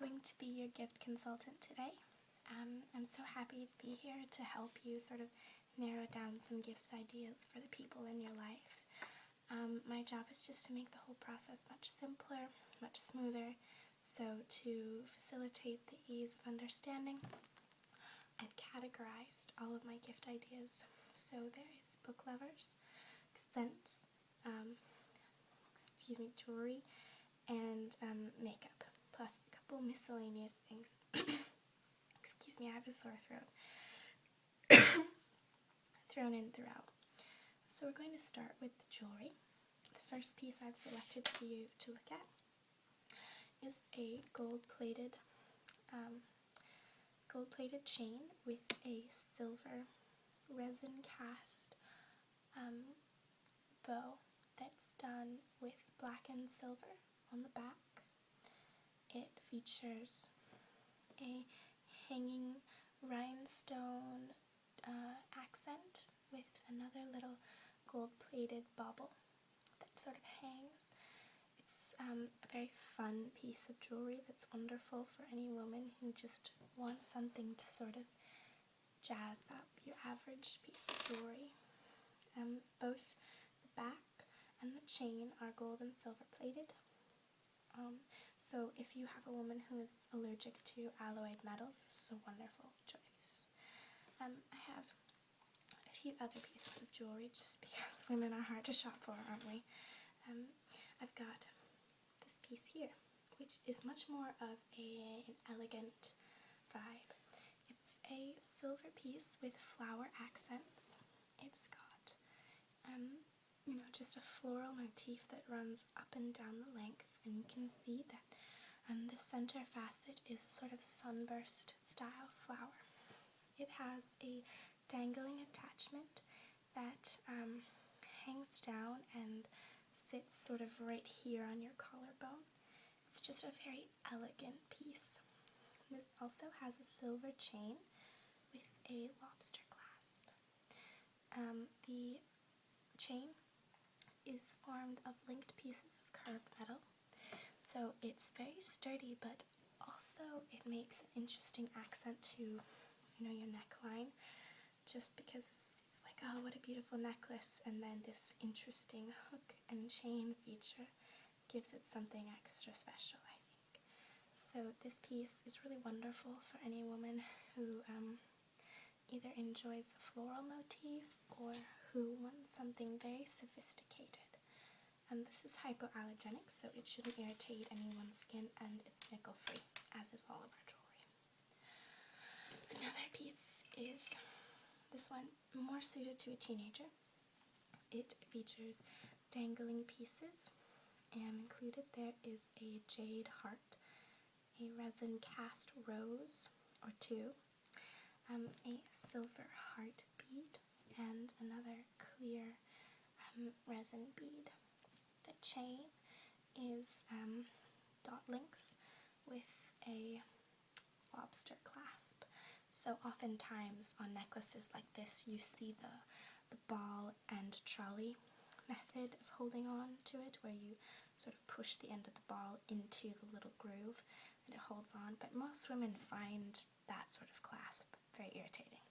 going to be your gift consultant today. I'm so happy to be here to help you sort of narrow down some gift ideas for the people in your life. My job is just to make the whole process much simpler, much smoother. So to facilitate the ease of understanding, I've categorized all of my gift ideas. So there is book lovers, scents, jewelry, and makeup, plus a couple miscellaneous things. Excuse me, I have a sore throat. Thrown in throughout. So we're going to start with the jewelry. The first piece I've selected for you to look at is a gold-plated chain with a silver resin cast bow that's done with black and silver on the back. It features a hanging rhinestone accent with another little gold-plated bauble that sort of hangs. It's a very fun piece of jewelry that's wonderful for any woman who just wants something to sort of jazz up your average piece of jewelry. Both the back and the chain are gold and silver plated. So if you have a woman who is allergic to alloyed metals, this is a wonderful choice. I have a few other pieces of jewelry just because women are hard to shop for, aren't we? I've got this piece here, which is much more of an elegant vibe. It's a silver piece with flower accents. It's got just a floral motif that runs up and down the length, and you can see that the center facet is a sort of sunburst style flower. It has a dangling attachment that hangs down and sits sort of right here on your collarbone. It's just a very elegant piece. This also has a silver chain with a lobster clasp. The chain is formed of linked pieces of carved metal, so it's very sturdy, but also it makes an interesting accent to, your neckline, just because it's like, oh, what a beautiful necklace, and then this interesting hook and chain feature gives it something extra special, I think. So this piece is really wonderful for any woman who either enjoys the floral motif or who wants something very sophisticated. This is hypoallergenic, so it shouldn't irritate anyone's skin, and it's nickel-free, as is all of our jewelry. Another piece is this one, more suited to a teenager. It features dangling pieces, and included there is a jade heart, a resin cast rose or two, a silver heart bead, and another clear resin bead. The chain is dot links with a lobster clasp. So oftentimes on necklaces like this you see the ball and trolley method of holding on to it, where you sort of push the end of the ball into the little groove and it holds on, but most women find that sort of clasp very irritating.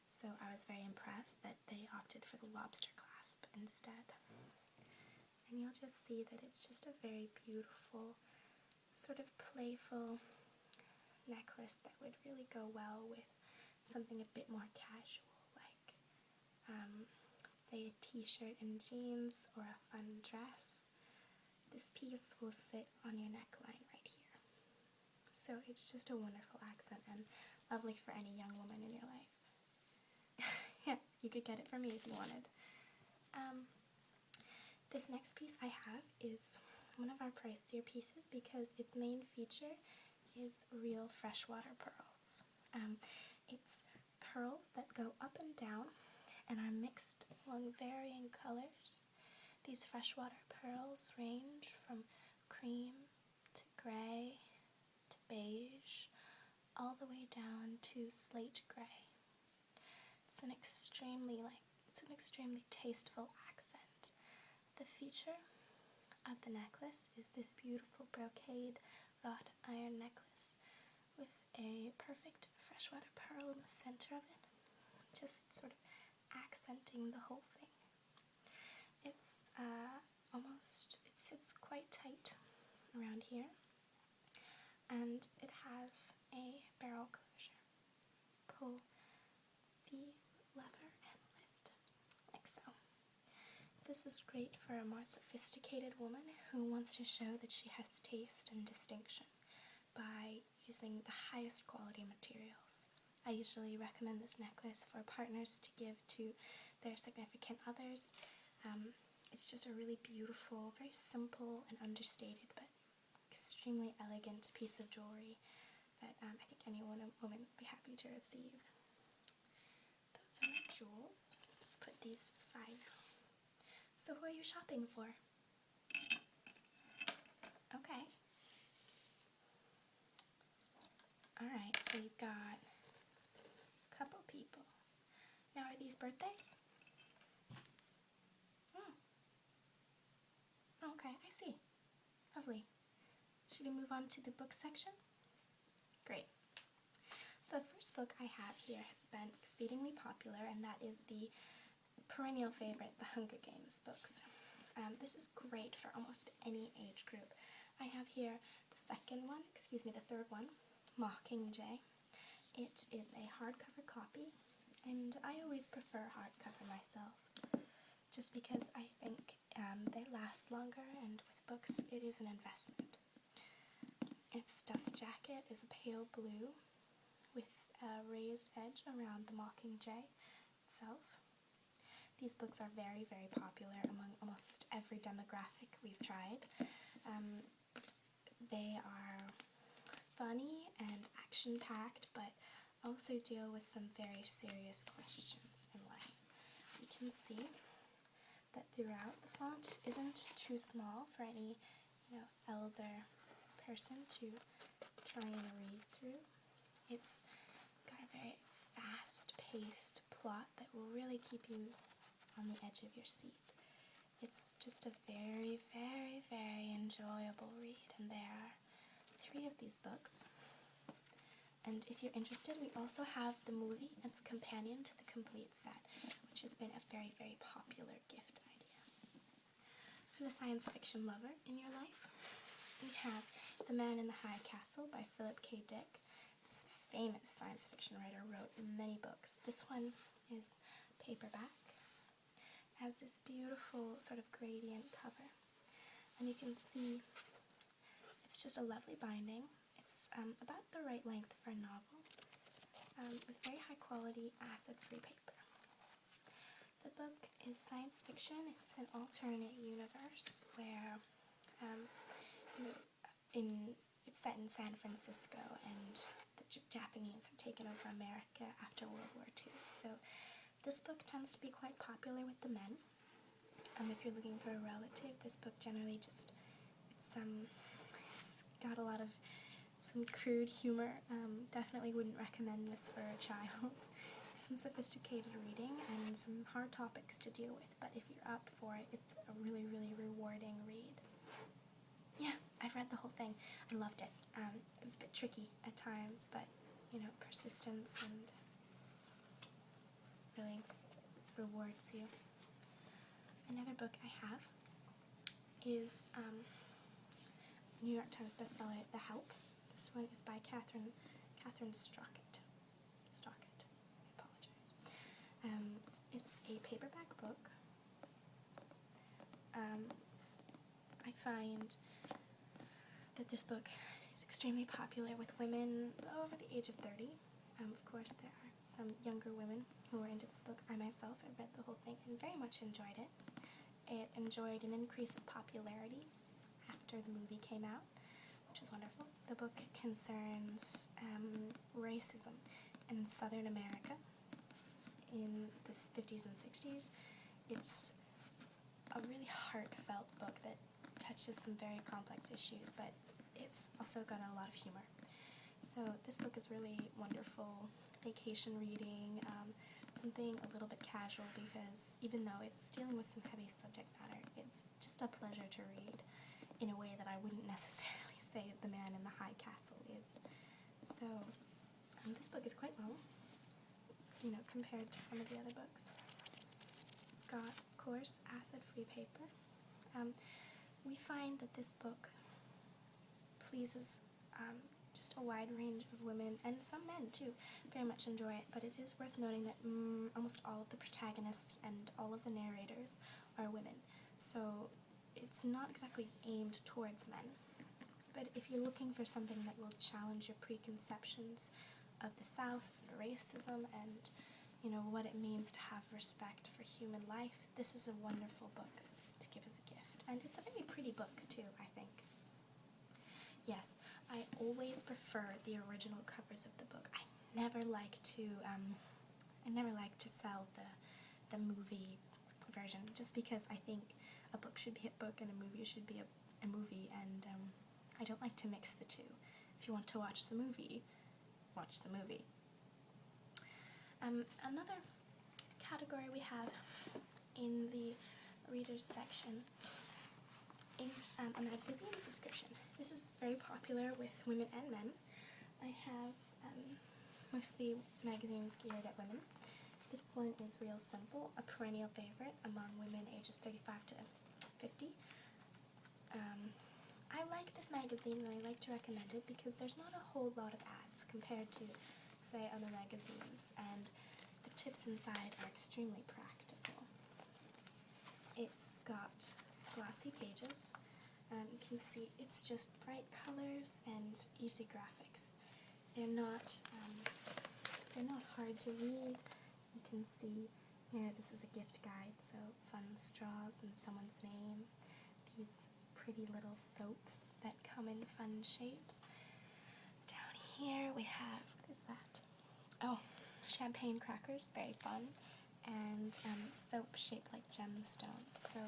So I was very impressed that they opted for the lobster clasp instead. And you'll just see that it's just a very beautiful, sort of playful necklace that would really go well with something a bit more casual, like say a t-shirt and jeans or a fun dress. This piece will sit on your neckline right here. So it's just a wonderful accent and lovely for any young woman in your life. Yeah, you could get it from me if you wanted. This next piece I have is one of our pricier pieces because its main feature is real freshwater pearls. It's pearls that go up and down and are mixed along varying colors. These freshwater pearls range from cream to gray to beige, all the way down to slate gray. It's an extremely tasteful accent. The feature of the necklace is this beautiful brocade wrought iron necklace with a perfect freshwater pearl in the center of it, just sort of accenting the whole thing. It's it sits quite tight around here, and it has a barrel closure. Pull the lever and lift, like so. This is great for a more sophisticated woman who wants to show that she has taste and distinction by using the highest quality materials. I usually recommend this necklace for partners to give to their significant others. It's just a really beautiful, very simple and understated, but extremely elegant piece of jewelry that I think any woman would be happy to receive. Those are my jewels. Let's put these aside now. So who are you shopping for? Okay. Alright, so you've got a couple people. Now, are these birthdays? Oh. Okay, I see. Lovely. Should we move on to the book section? Great. The first book I have here has been exceedingly popular, and that is the perennial favorite, The Hunger Games books. This is great for almost any age group. I have here the third one, Mockingjay. It is a hardcover copy, and I always prefer hardcover myself, just because I think they last longer, and with books it is an investment. Its dust jacket is a pale blue with a raised edge around the Mockingjay itself. These books are very, very popular among almost every demographic we've tried. They are funny and action-packed, but also deal with some very serious questions in life. You can see that throughout the font isn't too small for any, elder person to try and read through. It's got a very fast-paced plot that will really keep you on the edge of your seat. It's just a very, very, very enjoyable read, and there are 3 of these books. And if you're interested, we also have the movie as the companion to the complete set, which has been a very, very popular gift idea. For the science fiction lover in your life, we have The Man in the High Castle by Philip K. Dick. This famous science fiction writer wrote many books. This one is paperback. It has this beautiful sort of gradient cover, and you can see it's just a lovely binding. It's about the right length for a novel, with very high quality acid-free paper. The book is science fiction. It's an alternate universe where it's set in San Francisco, and the Japanese have taken over America after World War II. So this book tends to be quite popular with the men. If you're looking for a relative, this book generally it's got a lot of some crude humor. Definitely wouldn't recommend this for a child. It's some sophisticated reading and some hard topics to deal with, but if you're up for it, it's a really, really rewarding read. Yeah, I've read the whole thing. I loved it. It was a bit tricky at times, but, persistence and really rewards you. Another book I have is New York Times bestseller, The Help. This one is by Catherine Stockett. I apologize. It's a paperback book. I find that this book is extremely popular with women over the age of 30. Of course, there are some younger women who are into this book. I myself have read the whole thing and very much enjoyed it. It enjoyed an increase of popularity after the movie came out, which was wonderful. The book concerns racism in Southern America in the 50s and 60s. It's a really heartfelt book that touches some very complex issues, but it's also got a lot of humor. So this book is really wonderful vacation reading, something a little bit casual, because even though it's dealing with some heavy subject matter, it's just a pleasure to read in a way that I wouldn't necessarily say the man in the high castle is. So this book is quite long, you know, compared to some of the other books. It's got coarse, acid-free paper. We find that this book pleases just a wide range of women, and some men too, very much enjoy it, but it is worth noting that almost all of the protagonists and all of the narrators are women, so it's not exactly aimed towards men. But if you're looking for something that will challenge your preconceptions of the South and racism and, you know, what it means to have respect for human life, this is a wonderful book to give as a gift. And it's a very pretty book too, I think. Yes, I always prefer the original covers of the book. I never like to sell the movie version, just because I think a book should be a book and a movie should be a movie, and I don't like to mix the two. If you want to watch the movie, watch the movie. Another category we have in the readers section is a magazine subscription. This is very popular with women and men. I have mostly magazines geared at women. This one is Real Simple, a perennial favorite among women ages 35 to 50. I like this magazine and I like to recommend it because there's not a whole lot of ads compared to, say, other magazines, and the tips inside are extremely practical. It's got glossy pages. You can see it's just bright colors and easy graphics. They're not hard to read. You can see here this is a gift guide, so fun straws and someone's name. These pretty little soaps that come in fun shapes. Down here we have, what is that? Oh, champagne crackers, very fun, and soap shaped like gemstones. So,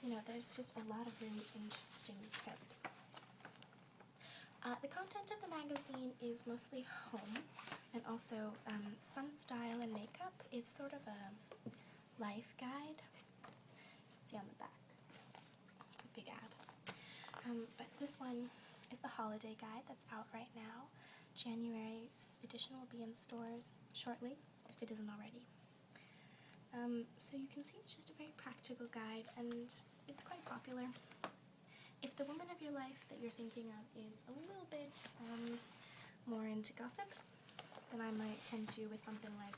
you know, there's just a lot of really interesting tips. The content of the magazine is mostly home and also some style and makeup. It's sort of a life guide. See on the back. It's a big ad. But this one is the holiday guide that's out right now. January's edition will be in stores shortly, if it isn't already. So you can see it's just a very practical guide, and it's quite popular. If the woman of your life that you're thinking of is a little bit more into gossip, then I might tempt you with something like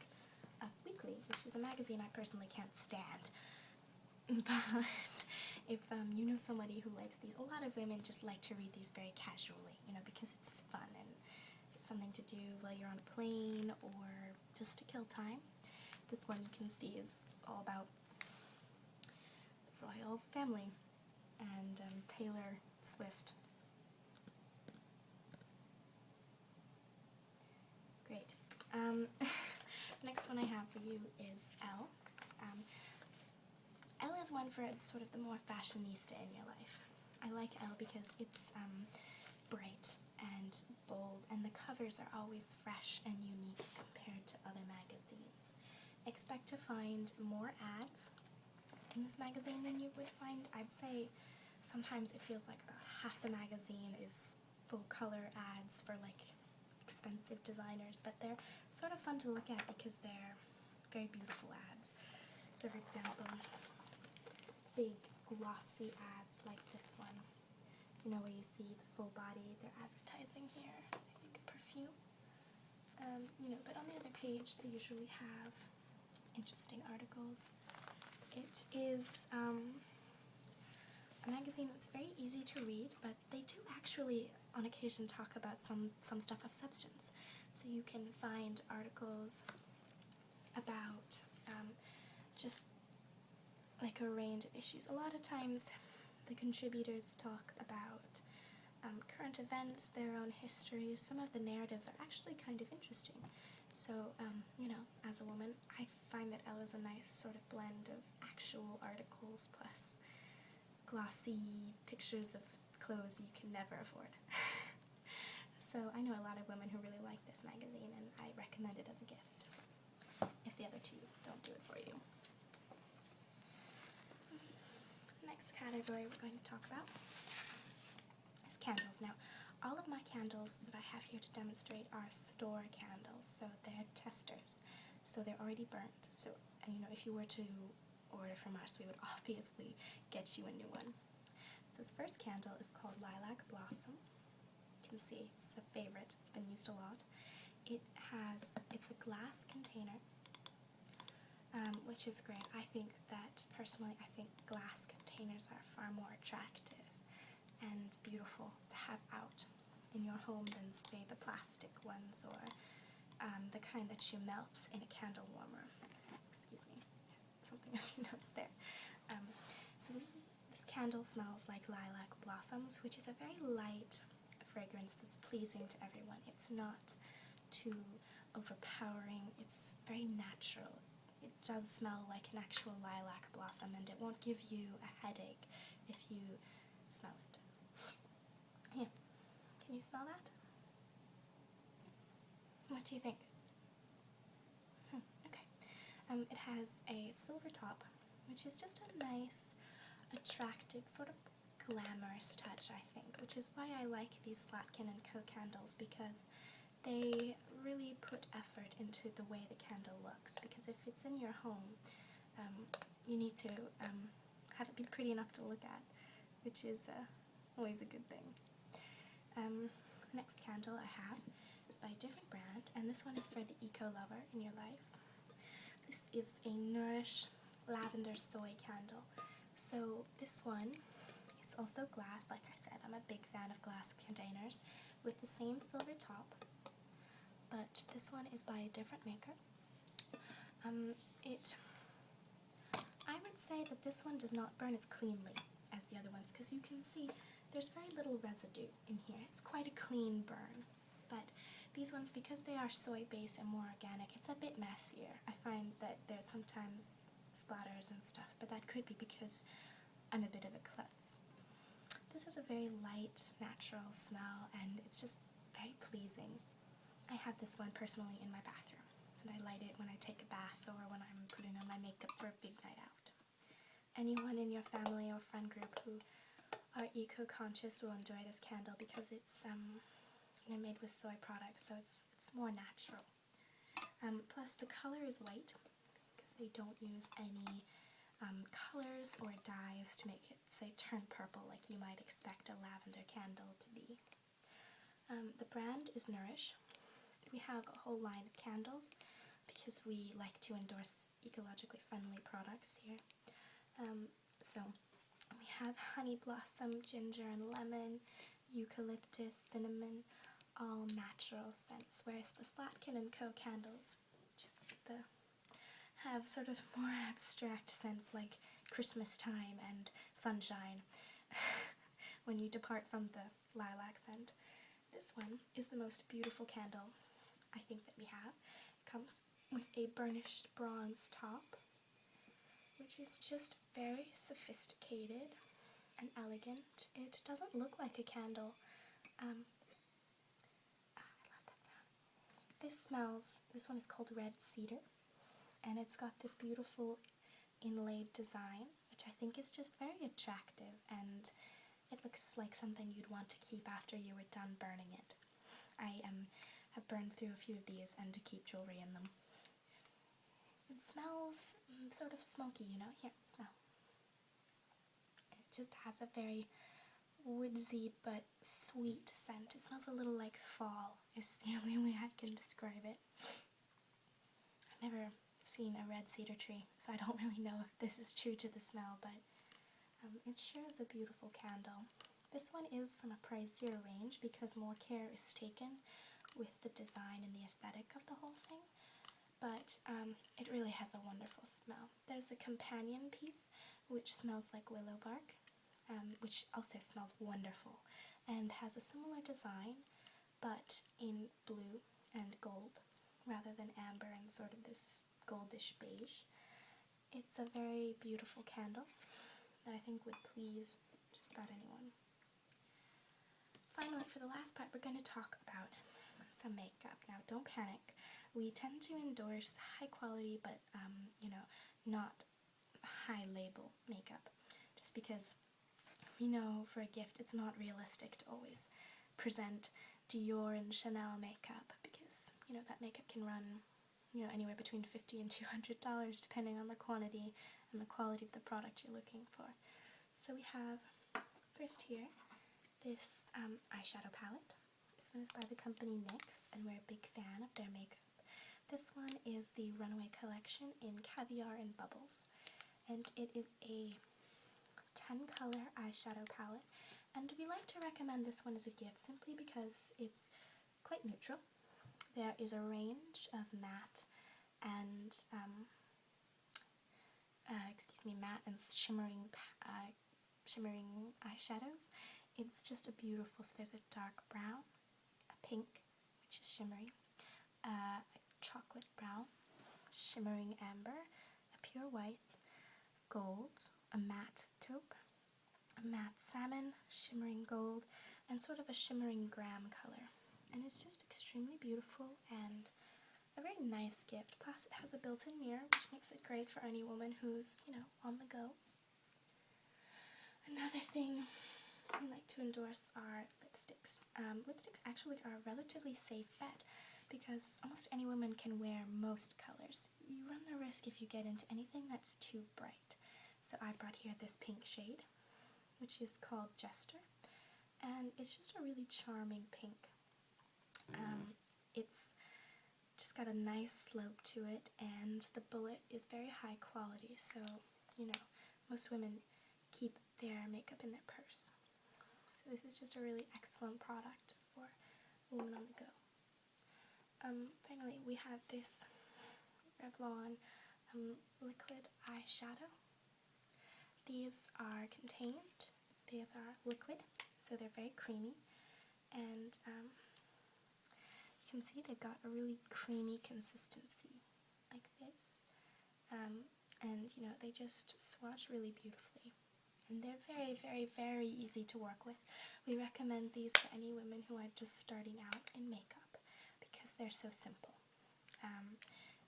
Us Weekly, which is a magazine I personally can't stand. But if you know somebody who likes these, a lot of women just like to read these very casually, you know, because it's fun and it's something to do while you're on a plane or just to kill time. This one you can see is all about the royal family and Taylor Swift. Great. Next one I have for you is Elle. Elle is one for sort of the more fashionista in your life. I like Elle because it's bright and bold, and the covers are always fresh and unique compared to other magazines. Expect to find more ads in this magazine than you would find. I'd say sometimes it feels like about half the magazine is full color ads for like expensive designers, but they're sort of fun to look at because they're very beautiful ads. So for example, big glossy ads like this one, you know, where you see the full body, they're advertising here, I think a perfume. You know, but on the other page they usually have interesting articles. It is a magazine that's very easy to read, but they do actually on occasion talk about some stuff of substance. So you can find articles about just like a range of issues. A lot of times the contributors talk about current events, their own histories. Some of the narratives are actually kind of interesting. So, you know, as a woman, I find that Elle is a nice sort of blend of actual articles plus glossy pictures of clothes you can never afford. So I know a lot of women who really like this magazine, and I recommend it as a gift, if the other two don't do it for you. Next category we're going to talk about is candles. Now, all of my candles that I have here to demonstrate are store candles, so they're testers, so they're already burnt. So, and you know, if you were to order from us, we would obviously get you a new one. This first candle is called Lilac Blossom. You can see it's a favorite, it's been used a lot. It's a glass container, which is great. I think that, personally, I think glass containers are far more attractive and beautiful to have out in your home than, say, the plastic ones or the kind that you melt in a candle warmer. Excuse me, something on your nose there. So this candle smells like lilac blossoms, which is a very light fragrance that's pleasing to everyone. It's not too overpowering, it's very natural. It does smell like an actual lilac blossom, and it won't give you a headache if you smell it. Here, can you smell that? What do you think? Okay. It has a silver top, which is just a nice, attractive, sort of glamorous touch, I think, which is why I like these Slatkin & Co. candles, because they really put effort into the way the candle looks, because if it's in your home, you need to have it be pretty enough to look at, which is always a good thing. The next candle I have is by a different brand, and this one is for the eco-lover in your life. This is a Nourish Lavender Soy candle. So this one is also glass, like I said. I'm a big fan of glass containers with the same silver top, but this one is by a different maker. I would say that this one does not burn as cleanly as the other ones, because you can see there's very little residue in here. It's quite a clean burn, but these ones, because they are soy-based and more organic, it's a bit messier. I find that there's sometimes splatters and stuff, but that could be because I'm a bit of a klutz. This has a very light, natural smell, and it's just very pleasing. I have this one personally in my bathroom, and I light it when I take a bath or when I'm putting on my makeup for a big night out. Anyone in your family or friend group who are eco-conscious will enjoy this candle, because it's made with soy products, so it's more natural. Plus the color is white, because they don't use any colors or dyes to make it, say, turn purple like you might expect a lavender candle to be. The brand is Nourish. We have a whole line of candles because we like to endorse ecologically friendly products here. So we have honey blossom, ginger and lemon, eucalyptus, cinnamon, all natural scents, whereas the Slatkin & Co. candles just have sort of more abstract scents like Christmas time and sunshine when you depart from the lilac scent. This one is the most beautiful candle I think that we have. It comes with a burnished bronze top, which is just very sophisticated and elegant. It doesn't look like a candle. I love that sound. This one is called Red Cedar, and it's got this beautiful inlaid design, which I think is just very attractive, and it looks like something you'd want to keep after you were done burning it. I have burned through a few of these and to keep jewelry in them. It smells sort of smoky, you know? Here, smell. It just has a very woodsy but sweet scent. It smells a little like fall, is the only way I can describe it. I've never seen a red cedar tree, so I don't really know if this is true to the smell, but it sure is a beautiful candle. This one is from a pricier range because more care is taken with the design and the aesthetic of the whole thing, but it really has a wonderful smell. There's a companion piece which smells like willow bark, which also smells wonderful and has a similar design but in blue and gold rather than amber and sort of this goldish beige. It's a very beautiful candle that I think would please just about anyone. Finally, for the last part, we're going to talk about some makeup. Now, don't panic. We tend to endorse high quality but, not high label makeup, just because we know for a gift it's not realistic to always present Dior and Chanel makeup because, that makeup can run, anywhere between $50 and $200 depending on the quantity and the quality of the product you're looking for. So we have, first here, this eyeshadow palette. This one is by the company NYX, and we're a big fan of their makeup. This one is the Runaway Collection in Caviar and Bubbles, and it is a 10-color eyeshadow palette, and we like to recommend this one as a gift simply because it's quite neutral. There is a range of matte and matte and shimmering eyeshadows. It's just a beautiful, so there's a dark brown, a pink, which is shimmering, a chocolate brown, shimmering amber, a pure white, gold, a matte taupe, a matte salmon, shimmering gold, and sort of a shimmering graham color. And it's just extremely beautiful and a very nice gift. Plus it has a built-in mirror, which makes it great for any woman who's, on the go. Another thing we like to endorse are lipsticks. Lipsticks actually are a relatively safe bet because almost any woman can wear most colors. You run the risk if you get into anything that's too bright. So I brought here this pink shade, which is called Jester, and it's just a really charming pink. It's just got a nice slope to it, and the bullet is very high quality, so, most women keep their makeup in their purse. So this is just a really excellent product for a woman on the go. Finally, we have this Revlon liquid eyeshadow. These are contained, these are liquid, so they're very creamy, and you can see they've got a really creamy consistency, like this, and they just swatch really beautifully, and they're very, very, very easy to work with. We recommend these for any women who are just starting out in makeup because they're so simple,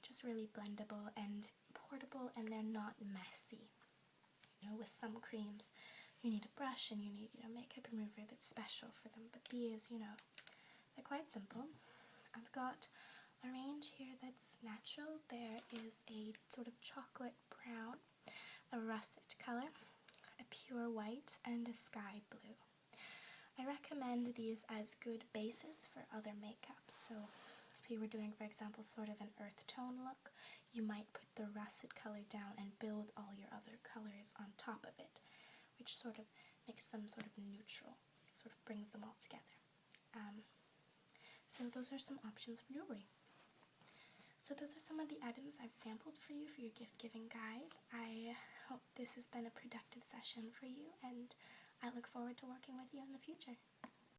just really blendable and portable, and they're not messy. With some creams you need a brush and you need makeup remover that's special for them, but these, they're quite simple. I've got a range here that's natural. There is a sort of chocolate brown, a russet color, a pure white, and a sky blue. I recommend these as good bases for other makeup. So if you were doing, for example, sort of an earth tone look, you might put the russet color down and build all your other colors on top of it, which sort of makes them sort of neutral, sort of brings them all together. So those are some options for jewelry. So those are some of the items I've sampled for you for your gift-giving guide. I hope this has been a productive session for you, and I look forward to working with you in the future.